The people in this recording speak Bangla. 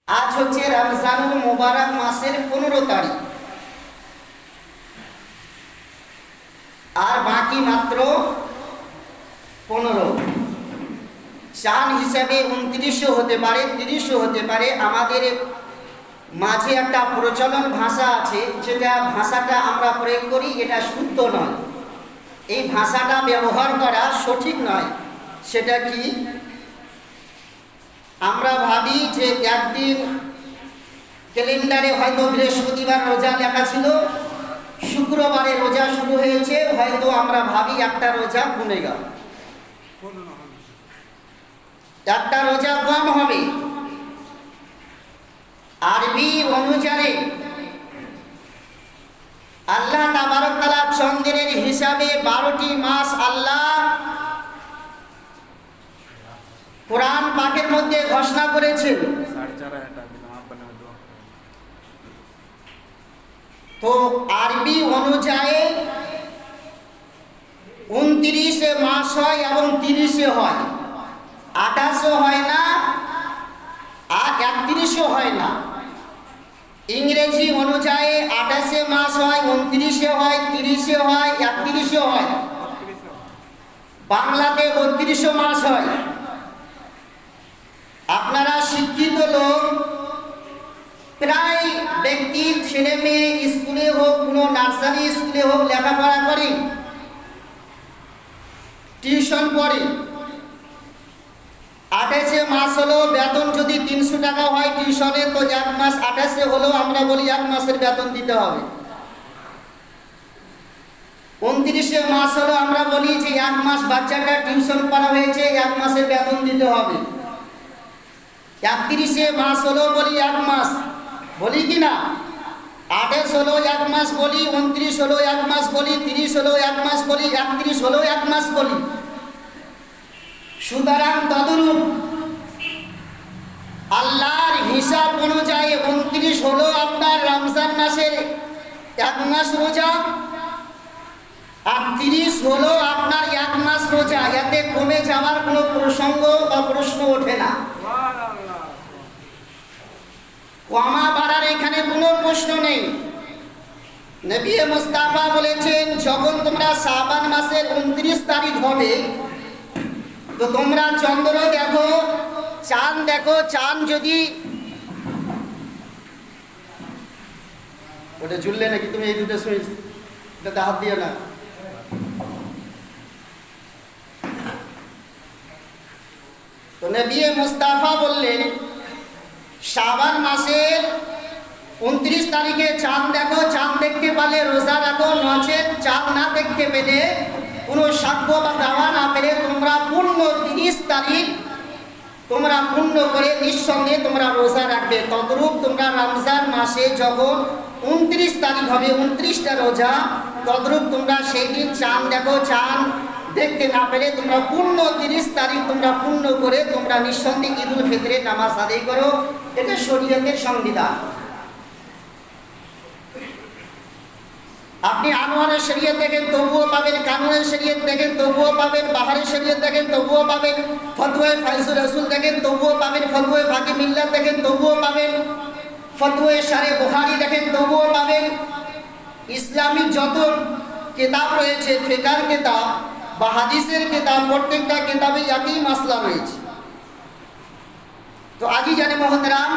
আজ হচ্ছে রমজানুল মুবারক মাসের 15 তারিখ, আর বাকি মাত্র 15। চাঁদ হিসাবে 29 হতে পারে, 30 হতে পারে। আমাদের মাঝে একটা প্রচলন ভাষা আছে, যেটা ভাষাটা আমরা প্রয়োগ করি, এটা শুদ্ধ নয়। এই ভাষাটা ব্যবহার করা সঠিক নয়। সেটা কি? আমরা ভাবি যে একদিন ক্যালেন্ডারে হয়তো বৃহস্পতিবার রোজা লেখা ছিল, শুক্রবারে রোজা শুরু হয়েছে, হয়তো আমরা ভাবি একটা রোজা কমে গেল, একটা রোজা কম হবে। আরবি অনুযায়ী আল্লাহ তাবারক তাআলা চন্দ্রের হিসাবে 12টি মাস আল্লাহ কোরআন পাকের মধ্যে ঘোষণা করেছেন। তো আরবি অনুযায়ী 29 মাস হয় এবং 30 হয়, 28 হয় না, আর 31 হয় না। ইংরেজি অনুযায়ী 28 মাস হয়, 29 হয়, 30 হয়, 31 হয়। বাংলাতে 32 মাস হয়। আপনারা শিক্ষিত লোক, প্রায় ব্যক্তির ছেলে মেয়ে স্কুলে হোক, কোনো নার্সারি স্কুলে হোক, লেখাপড়া করে, টিউশন পড়ে। 28 মাস হলো, বেতন যদি 300 টাকা হয় টিউশনে, তো 1 মাস 28 হলো, আমরা বলি 1 মাসের বেতন দিতে হবে। 29 মাস হলো, আমরা বলি যে 1 মাস বাচ্চাটা টিউশন পড়া হয়েছে, 1 মাসের বেতন দিতে হবে। 31 মাস হলো, বলি 1 মাস, বলি কি না? 28 হলো 1 মাস বলি, 29 হলো 1 মাস বলি, 30 হলো 1 মাস বলি, 31 হলো 1 মাস বলি। সুতরাং তদরূপ আল্লাহর হিসাব অনুযায়ী 29 হলো আপনার রমজান মাসের 1 মাস রোজা, আর 30 হলো আপনার 1 মাস রোজা। এতে কমে যাওয়ার কোনো প্রসঙ্গ বা প্রশ্ন ওঠে না। কমা বাড়ার এখানে কোনো প্রশ্ন নেই। নবী মুস্তাফা বলেছেন, যখন তোমরা শাবান মাসের 29 তারিখ হবে, তো তোমরা চন্দ্র দেখো, চাঁদ দেখো। চাঁদ যদি ওটা ঝুললে নাকি তুমি? এই দুটো সুইচ, এটাতে হাত দিও না। তো নবী মুস্তাফা বললেন, শাবান মাসের 29 তারিখে চাঁদ দেখো। চাঁদ দেখতে পারলে রোজা রাখো, নচেত চাঁদ না দেখতে পেলে, কোনো সাক্ষ্য বা দাওয়া না পেলে, তোমরা পূর্ণ 30 তারিখ তোমরা পূর্ণ করে নিঃসন্দেহে তোমরা রোজা রাখবে। তদ্রূপ তোমরা রমজান মাসে যখন 29 তারিখ হবে, 29টা রোজা, তদ্রূপ তোমরা সেই দিন চাঁদ দেখো। চাঁদ দেখতে না পেলে তোমরা পূর্ণ 30 তারিখ তোমরা পূর্ণ করে তোমরা নিঃসন্দেহে ঈদুল ফিতরের নামাজ আদায় করো। এটা শরীয়তের সংবিধান। আপনি আনোয়ারের শরীয়ত দেখেন তবুও পাবেন, কানুনের শরীয়ত দেখেন তবুও পাবেন, বাহারের শরীয়ত দেখেন তবুও পাবেন, ফতোয়ায়ে ফাইজুর রাসূল দেখেন তবুও পাবেন, ফতোয়ায়ে ফাকি মিল্লাত দেখেন তবুও পাবেন, ফতোয়ায়ে শারে বুখারী দেখেন তবুও পাবেন। ইসলামিক যত কিতাব রয়েছে, ফিকহের কিতাব বা হাদিসের কিতাব, প্রত্যেকটা কিতাবে একই মাসলা রয়েছে। তো আজি জানে মোহতারাম।